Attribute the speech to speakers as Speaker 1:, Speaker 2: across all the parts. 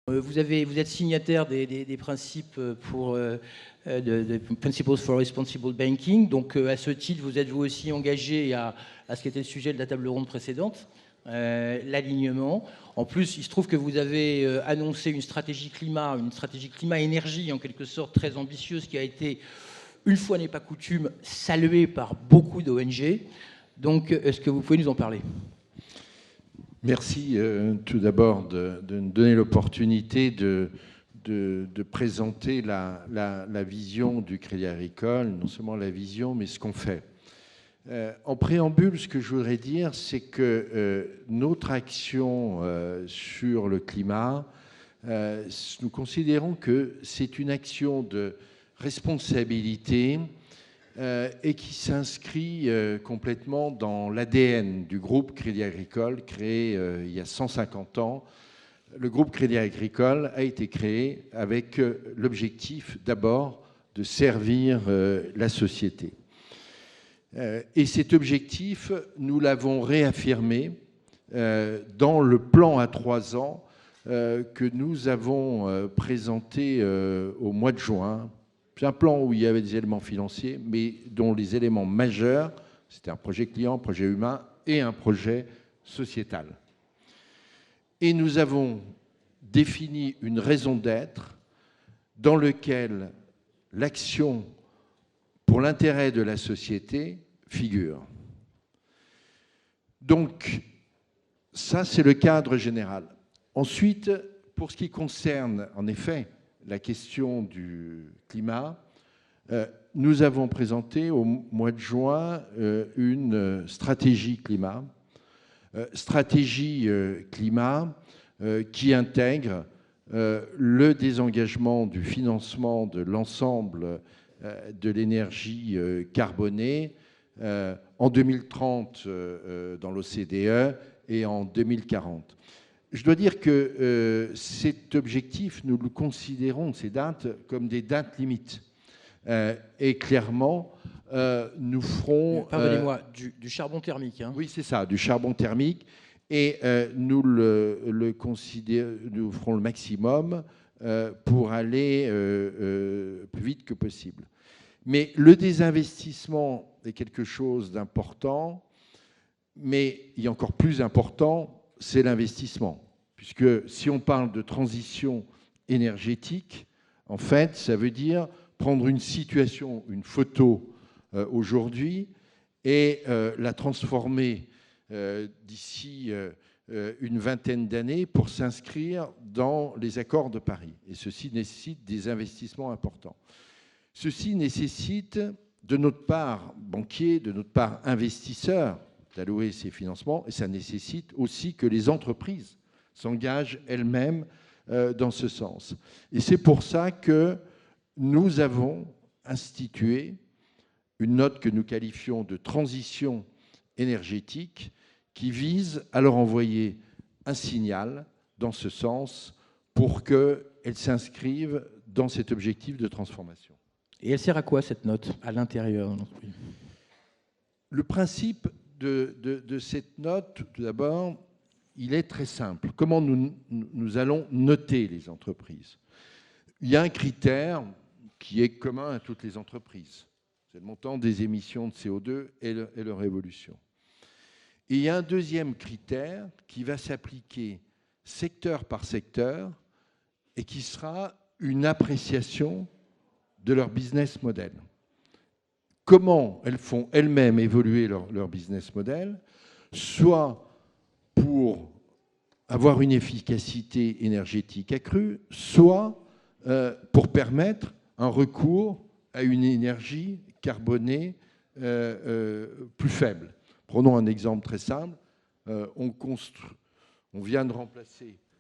Speaker 1: Vous êtes signataire des principes de Principles for Responsible Banking. Donc, à ce titre, vous êtes vous aussi engagé à ce qui était le sujet de la table ronde précédente, l'alignement. En plus, il se trouve que vous avez annoncé une stratégie climat-énergie en quelque sorte très ambitieuse qui a été, une fois n'est pas coutume, saluée par beaucoup d'ONG. Donc, est-ce que vous pouvez nous en parler ?
Speaker 2: Merci tout d'abord de nous donner l'opportunité de présenter la vision du Crédit Agricole, non seulement la vision, mais ce qu'on fait. En préambule, ce que je voudrais dire, c'est que notre action sur le climat, nous considérons que c'est une action de responsabilité et qui s'inscrit complètement dans l'ADN du groupe Crédit Agricole, créé il y a 150 ans. Le groupe Crédit Agricole a été créé avec l'objectif d'abord de servir la société. Et cet objectif, nous l'avons réaffirmé dans le plan à 3 ans que nous avons présenté au mois de juin. C'est un plan où il y avait des éléments financiers, mais dont les éléments majeurs, c'était un projet client, un projet humain et un projet sociétal. Et nous avons défini une raison d'être dans laquelle l'action pour l'intérêt de la société figure. Donc, ça, c'est le cadre général. Ensuite, pour ce qui concerne, en effet, la question du climat, nous avons présenté au mois de juin une stratégie climat. Stratégie climat qui intègre le désengagement du financement de l'ensemble de l'énergie carbonée en 2030 dans l'OCDE et en 2040. Je dois dire que cet objectif, nous le considérons, ces dates, comme des dates limites. Et clairement, nous ferons...
Speaker 1: Pardonnez-moi, du charbon thermique. Hein.
Speaker 2: Oui, c'est ça, du charbon thermique. Et nous ferons le maximum pour aller plus vite que possible. Mais le désinvestissement est quelque chose d'important, mais il est encore plus important, c'est l'investissement. Puisque si on parle de transition énergétique, en fait, ça veut dire prendre une situation, une photo aujourd'hui, et la transformer d'ici une vingtaine d'années pour s'inscrire dans les accords de Paris. Et ceci nécessite des investissements importants. Ceci nécessite, de notre part banquier, de notre part investisseur, d'allouer ces financements, et ça nécessite aussi que les entreprises s'engagent elles-mêmes dans ce sens. Et c'est pour ça que nous avons institué une note que nous qualifions de transition énergétique qui vise à leur envoyer un signal dans ce sens pour qu'elles s'inscrivent dans cet objectif de transformation.
Speaker 1: Et elle sert à quoi, cette note, à l'intérieur de l'entreprise ?
Speaker 2: Le principe de cette note, tout d'abord, il est très simple. Comment nous allons noter les entreprises ? Il y a un critère qui est commun à toutes les entreprises. C'est le montant des émissions de CO2 et leur évolution. Et il y a un deuxième critère qui va s'appliquer secteur par secteur et qui sera une appréciation de leur business model. Comment elles font elles-mêmes évoluer leur business model, soit pour avoir une efficacité énergétique accrue, soit pour permettre un recours à une énergie carbonée plus faible. Prenons un exemple très simple. On vient de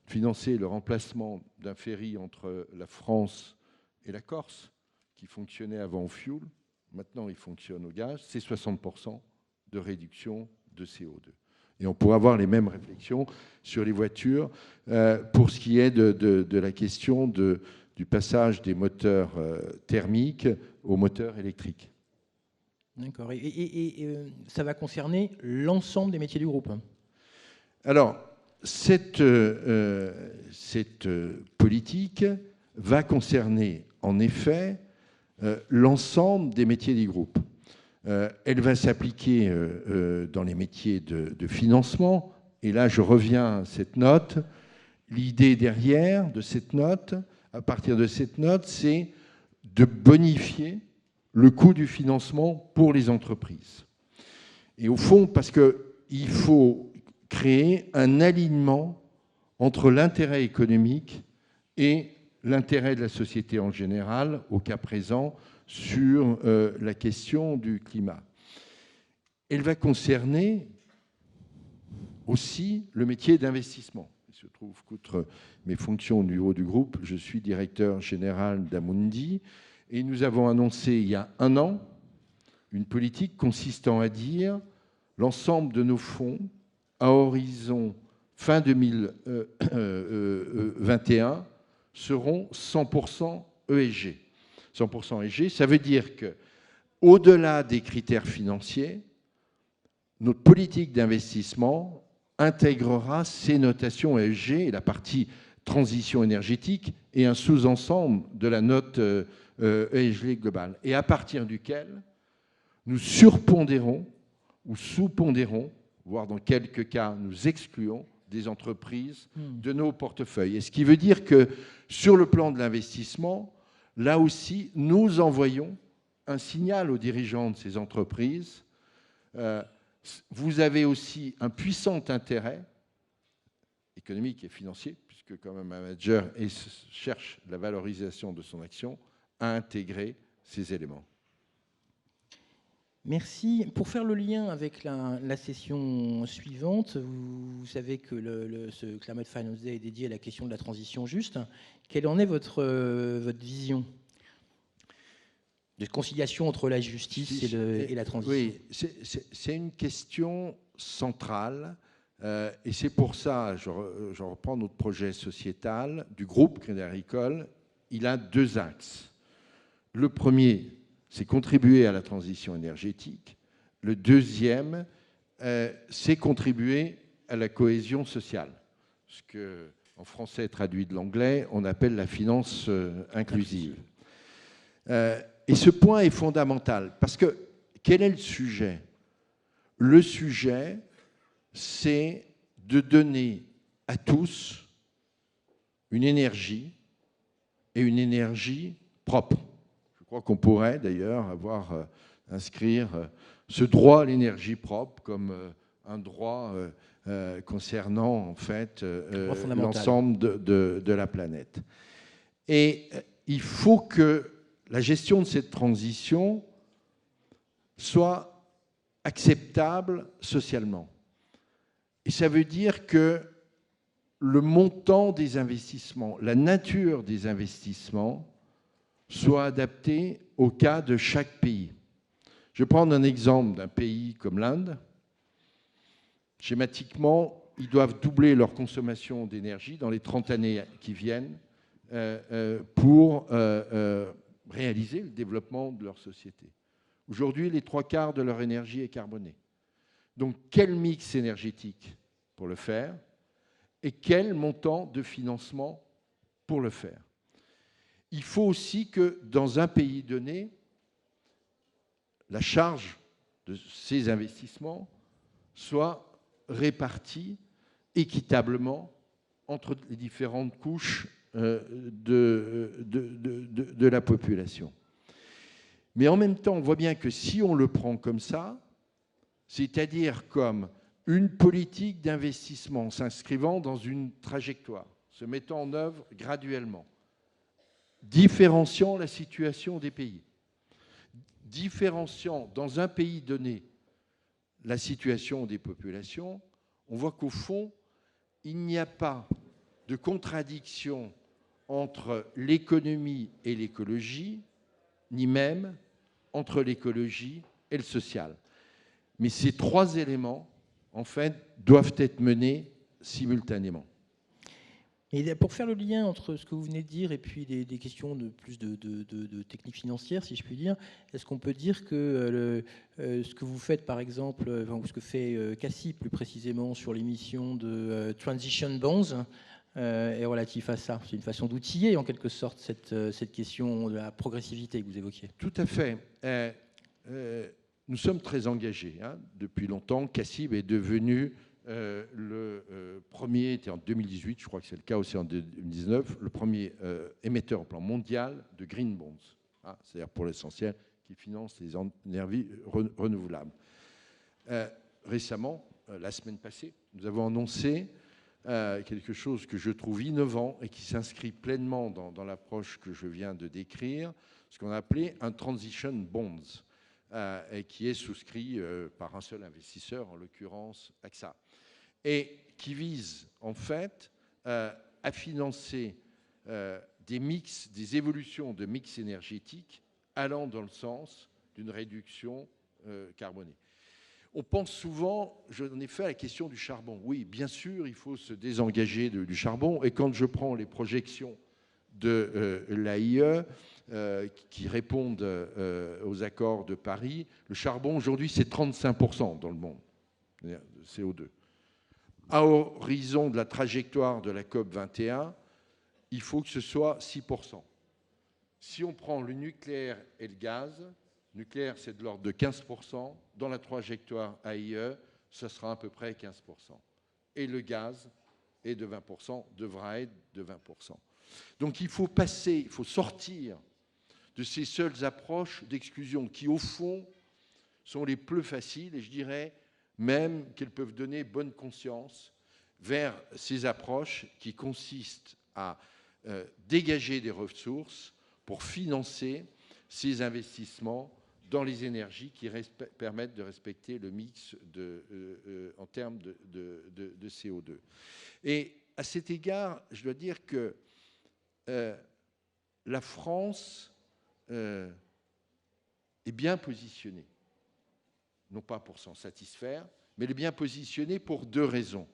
Speaker 2: financer le remplacement d'un ferry entre la France et la Corse, qui fonctionnait avant au fioul. Maintenant, il fonctionne au gaz. C'est 60% de réduction de CO2. Et on pourrait avoir les mêmes réflexions sur les voitures pour ce qui est de la question du passage des moteurs thermiques aux moteurs électriques.
Speaker 1: D'accord. Et ça va concerner l'ensemble des métiers du groupe.
Speaker 2: Alors, cette politique va concerner en effet l'ensemble des métiers du groupe. Elle va s'appliquer dans les métiers de financement. Et là, je reviens à cette note. L'idée derrière de cette note, à partir de cette note, c'est de bonifier le coût du financement pour les entreprises. Et au fond, parce qu'il faut créer un alignement entre l'intérêt économique et l'intérêt de la société en général, au cas présent, sur la question du climat. Elle va concerner aussi le métier d'investissement. Il se trouve qu'outre mes fonctions au niveau du groupe, je suis directeur général d'Amundi, et nous avons annoncé il y a 1 an une politique consistant à dire l'ensemble de nos fonds à horizon fin 2021 seront 100% ESG. 100% ESG, ça veut dire qu'au-delà des critères financiers, notre politique d'investissement intégrera ces notations ESG et la partie transition énergétique et un sous-ensemble de la note ESG globale. Et à partir duquel nous surpondérons ou sous-pondérons, voire dans quelques cas nous excluons des entreprises de nos portefeuilles. Et ce qui veut dire que sur le plan de l'investissement, là aussi, nous envoyons un signal aux dirigeants de ces entreprises. Vous avez aussi un puissant intérêt économique et financier, puisque comme un manager cherche la valorisation de son action, à intégrer ces éléments.
Speaker 1: Merci. Pour faire le lien avec la session suivante, vous savez que ce Climate Finance Day est dédié à la question de la transition juste. Quelle en est votre vision de conciliation entre la justice et la transition?
Speaker 2: Oui, c'est une question centrale. Et c'est pour ça, je reprends notre projet sociétal du groupe Crédit Agricole. Il a 2 axes. Le premier, c'est contribuer à la transition énergétique. Le deuxième, c'est contribuer à la cohésion sociale. Ce qu'en français traduit de l'anglais, on appelle la finance inclusive. Et ce point est fondamental, parce que quel est le sujet? Le sujet, c'est de donner à tous une énergie, et une énergie propre. Je crois qu'on pourrait d'ailleurs inscrire ce droit à l'énergie propre comme un droit concernant en fait l'ensemble de la planète. Et il faut que la gestion de cette transition soit acceptable socialement. Et ça veut dire que le montant des investissements, la nature des investissements soit adaptée au cas de chaque pays. Je vais prendre un exemple d'un pays comme l'Inde. Schématiquement, ils doivent doubler leur consommation d'énergie dans les 30 années qui viennent pour réaliser le développement de leur société. Aujourd'hui, les 3/4 de leur énergie est carbonée. Donc, quel mix énergétique pour le faire et quel montant de financement pour le faire? Il faut aussi que, dans un pays donné, la charge de ces investissements soit répartie équitablement entre les différentes couches de la population. Mais en même temps, on voit bien que si on le prend comme ça, c'est-à-dire comme une politique d'investissement s'inscrivant dans une trajectoire, se mettant en œuvre graduellement, différenciant la situation des pays, différenciant dans un pays donné la situation des populations, on voit qu'au fond, il n'y a pas de contradiction entre l'économie et l'écologie, ni même entre l'écologie et le social. Mais ces 3 éléments, en fait, doivent être menés simultanément.
Speaker 1: Et pour faire le lien entre ce que vous venez de dire et puis des questions de plus de technique financière, si je puis dire, est-ce qu'on peut dire que ce que vous faites, par exemple, ou ce que fait CACI plus précisément sur l'émission de Transition Bonds est relatif à ça? C'est une façon d'outiller en quelque sorte cette question de la progressivité que vous évoquiez.
Speaker 2: Tout à fait. Nous sommes très engagés. Depuis longtemps, CACIB est devenu le premier, était en 2018, je crois que c'est le cas aussi en 2019, le premier émetteur au plan mondial de green bonds, c'est-à-dire pour l'essentiel qui finance les énergies renouvelables. Récemment, la semaine passée, nous avons annoncé quelque chose que je trouve innovant et qui s'inscrit pleinement dans l'approche que je viens de décrire, ce qu'on a appelé un transition bonds, et qui est souscrit par un seul investisseur, en l'occurrence AXA, et qui vise en fait à financer des évolutions de mix énergétique allant dans le sens d'une réduction carbonée. On pense souvent, en effet, à la question du charbon. Oui, bien sûr, il faut se désengager du charbon. Et quand je prends les projections de l'AIE qui répondent aux accords de Paris, le charbon, aujourd'hui, c'est 35% dans le monde, de CO2. À horizon de la trajectoire de la COP 21, il faut que ce soit 6%. Si on prend le nucléaire et le gaz, le nucléaire, c'est de l'ordre de 15%. Dans la trajectoire AIE, ce sera à peu près 15%. Et le gaz est de 20%, devra être de 20%. Donc il faut passer, il faut sortir de ces seules approches d'exclusion qui, au fond, sont les plus faciles, et je dirais même qu'elles peuvent donner bonne conscience, vers ces approches qui consistent à dégager des ressources pour financer ces investissements dans les énergies qui permettent de respecter le mix en termes de CO2. Et à cet égard, je dois dire que la France est bien positionnée, non pas pour s'en satisfaire, mais elle est bien positionnée pour deux raisons.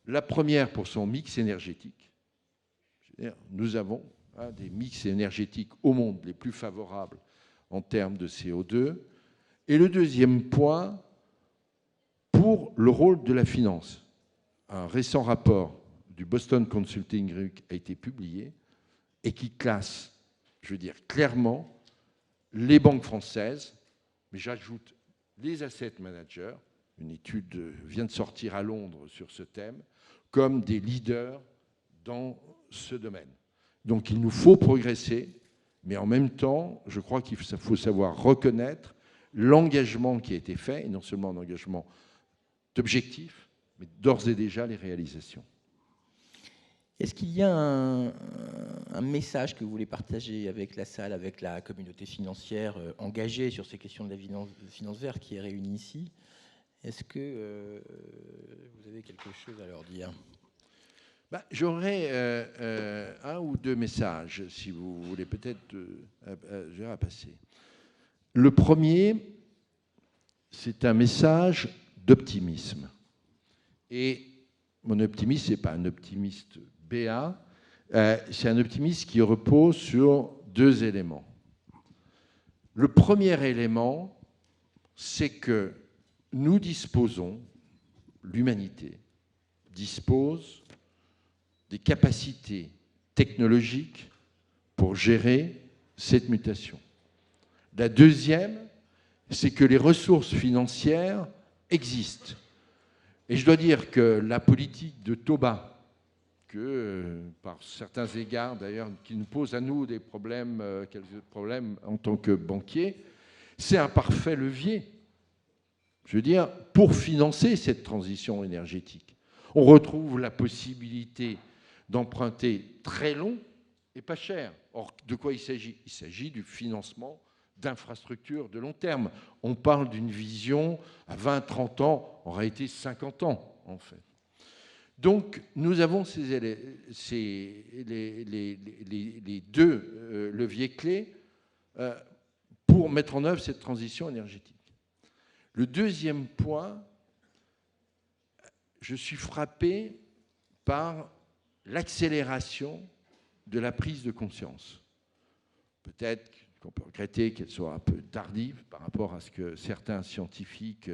Speaker 2: La première, pour son mix énergétique. Nous avons des mix énergétiques au monde les plus favorables en termes de CO2. Et le deuxième point, pour le rôle de la finance. Un récent rapport du Boston Consulting Group a été publié et qui classe, je veux dire clairement, les banques françaises, mais j'ajoute les asset managers, une étude vient de sortir à Londres sur ce thème, comme des leaders dans ce domaine. Donc il nous faut progresser, mais en même temps, je crois qu'il faut savoir reconnaître l'engagement qui a été fait, et non seulement un engagement d'objectif, mais d'ores et déjà les réalisations.
Speaker 1: Est-ce qu'il y a un message que vous voulez partager avec la salle, avec la communauté financière engagée sur ces questions de la finance verte qui est réunie ici? Est-ce que vous avez quelque chose à leur dire?
Speaker 2: J'aurais un ou deux messages, si vous voulez peut-être à passer. Le premier, c'est un message d'optimisme. Et mon optimisme, ce n'est pas un optimiste béat, c'est un optimisme qui repose sur deux éléments. Le premier élément, c'est que nous disposons, l'humanité dispose des capacités technologiques pour gérer cette mutation. La deuxième, c'est que les ressources financières existent. Et je dois dire que la politique de Taubat, que par certains égards d'ailleurs, qui nous pose à nous des problèmes, quelques problèmes en tant que banquier, c'est un parfait levier, je veux dire, pour financer cette transition énergétique. On retrouve la possibilité d'emprunter très long et pas cher. Or, de quoi il s'agit? Il s'agit du financement d'infrastructures de long terme. On parle d'une vision à 20, 30 ans, en réalité 50 ans, en fait. Donc, nous avons les deux leviers clés pour mettre en œuvre cette transition énergétique. Le deuxième point, je suis frappé par l'accélération de la prise de conscience. Peut-être qu'on peut regretter qu'elle soit un peu tardive par rapport à ce que certains scientifiques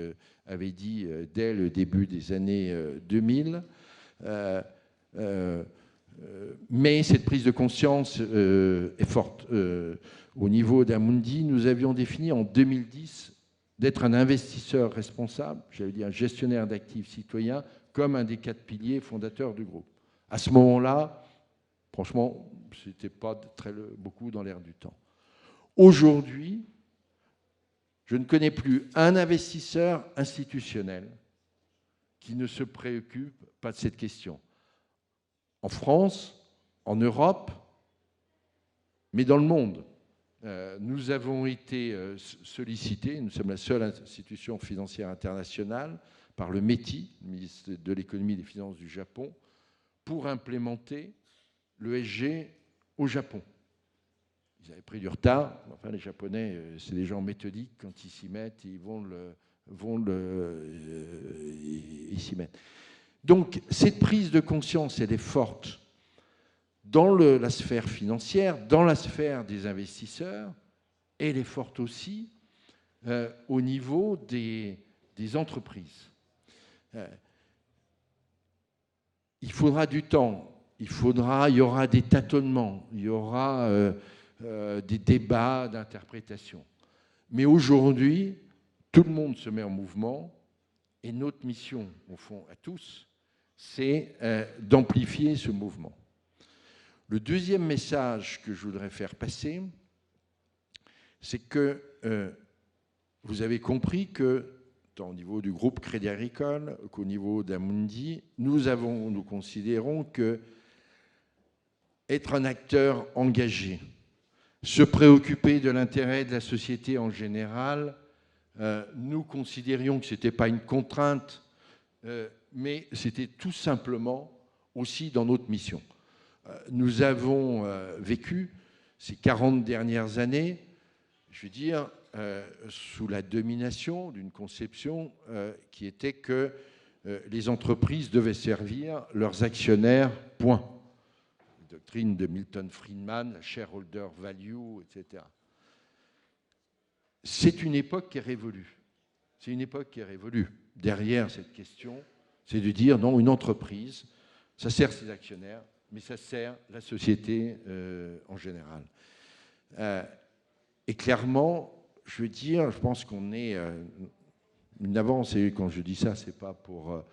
Speaker 2: avaient dit dès le début des années 2000. Mais cette prise de conscience est forte. Au niveau d'Amundi, nous avions défini en 2010 d'être un investisseur responsable, j'allais dire un gestionnaire d'actifs citoyens, comme un des 4 piliers fondateurs du groupe. À ce moment-là, franchement, ce n'était pas beaucoup dans l'air du temps. Aujourd'hui, je ne connais plus un investisseur institutionnel qui ne se préoccupe pas de cette question. En France, en Europe, mais dans le monde. Nous avons été sollicités, nous sommes la seule institution financière internationale, par le METI, le ministre de l'économie et des finances du Japon, pour implémenter l'ESG au Japon. Ils avaient pris du retard. Enfin, les Japonais, c'est des gens méthodiques. Quand ils s'y mettent, ils s'y mettent. Donc, cette prise de conscience, elle est forte dans la sphère financière, dans la sphère des investisseurs, et elle est forte aussi au niveau des entreprises. Il faudra du temps, il y aura des tâtonnements, il y aura des débats d'interprétation. Mais aujourd'hui, tout le monde se met en mouvement et notre mission, au fond, à tous, c'est d'amplifier ce mouvement. Le deuxième message que je voudrais faire passer, c'est que vous avez compris que, tant au niveau du groupe Crédit Agricole qu'au niveau d'Amundi, nous considérons que être un acteur engagé, se préoccuper de l'intérêt de la société en général, nous considérions que ce n'était pas une contrainte, mais c'était tout simplement aussi dans notre mission. Nous avons vécu ces 40 dernières années, je veux dire, sous la domination d'une conception qui était que les entreprises devaient servir leurs actionnaires, point. La doctrine de Milton Friedman, la shareholder value, etc. C'est une époque qui est révolue. C'est une époque qui est révolue. Derrière cette question, c'est de dire non, une entreprise, ça sert ses actionnaires, mais ça sert la société en général. Et clairement, je veux dire, je pense qu'on est une avance, et quand je dis ça, ce n'est pas pour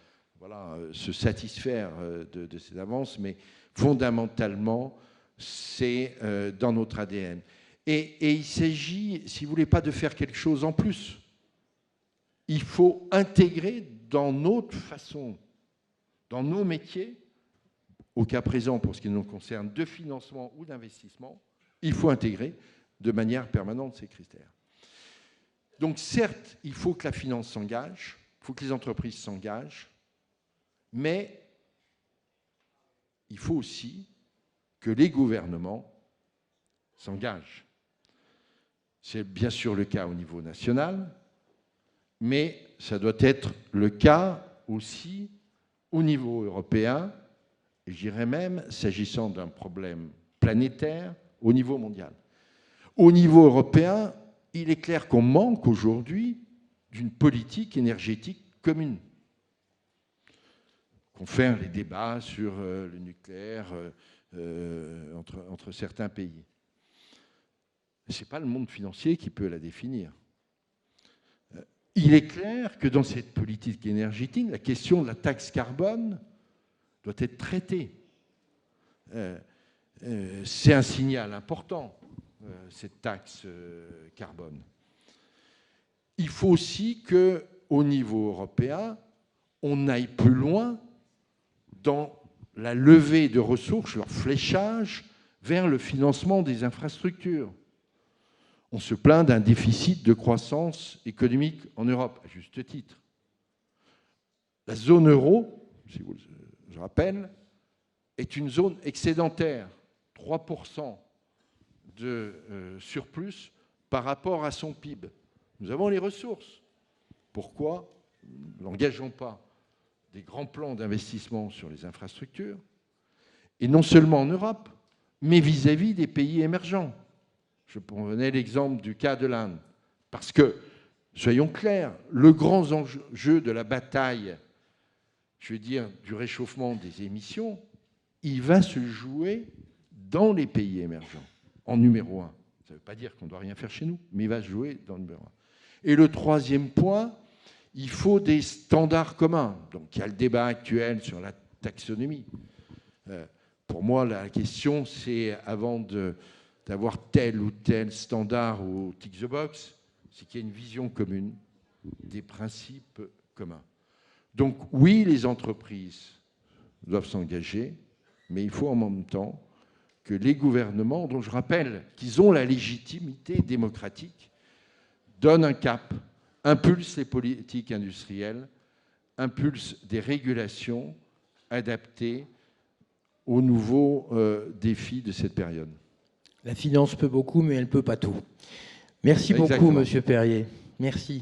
Speaker 2: se satisfaire de cette avance, mais fondamentalement, c'est dans notre ADN. Et il s'agit, si vous voulez, pas de faire quelque chose en plus. Il faut intégrer dans notre façon, dans nos métiers, au cas présent pour ce qui nous concerne, de financement ou d'investissement, il faut intégrer de manière permanente ces critères. Donc certes, il faut que la finance s'engage, il faut que les entreprises s'engagent, mais il faut aussi que les gouvernements s'engagent. C'est bien sûr le cas au niveau national, mais ça doit être le cas aussi au niveau européen, et je dirais même, s'agissant d'un problème planétaire, au niveau mondial. Au niveau européen, il est clair qu'on manque aujourd'hui d'une politique énergétique commune. Qu'on fait les débats sur le nucléaire entre certains pays. Ce n'est pas le monde financier qui peut la définir. Il est clair que dans cette politique énergétique, la question de la taxe carbone doit être traitée. C'est un signal important, cette taxe carbone. Il faut aussi qu'au niveau européen, on aille plus loin dans la levée de ressources, leur fléchage vers le financement des infrastructures. On se plaint d'un déficit de croissance économique en Europe, à juste titre. La zone euro, si vous je rappelle, est une zone excédentaire, 3% de surplus par rapport à son PIB. Nous avons les ressources. Pourquoi n'engageons pas des grands plans d'investissement sur les infrastructures et non seulement en Europe, mais vis-à-vis des pays émergents. Je prenais l'exemple du cas de l'Inde. Parce que, soyons clairs, le grand enjeu de la bataille, je veux dire, du réchauffement des émissions, il va se jouer dans les pays émergents, en numéro un. Ça ne veut pas dire qu'on ne doit rien faire chez nous, mais il va se jouer dans le numéro un. Et le troisième point, il faut des standards communs. Donc il y a le débat actuel sur la taxonomie. Pour moi, la question, c'est avant d'avoir tel ou tel standard ou tick the box, c'est qu'il y a une vision commune, des principes communs. Donc oui, les entreprises doivent s'engager, mais il faut en même temps que les gouvernements, dont je rappelle qu'ils ont la légitimité démocratique, donnent un cap, impulsent les politiques industrielles, impulsent des régulations adaptées aux nouveaux défis de cette période.
Speaker 1: La finance peut beaucoup, mais elle ne peut pas tout. Merci beaucoup, Monsieur Perrier. Merci.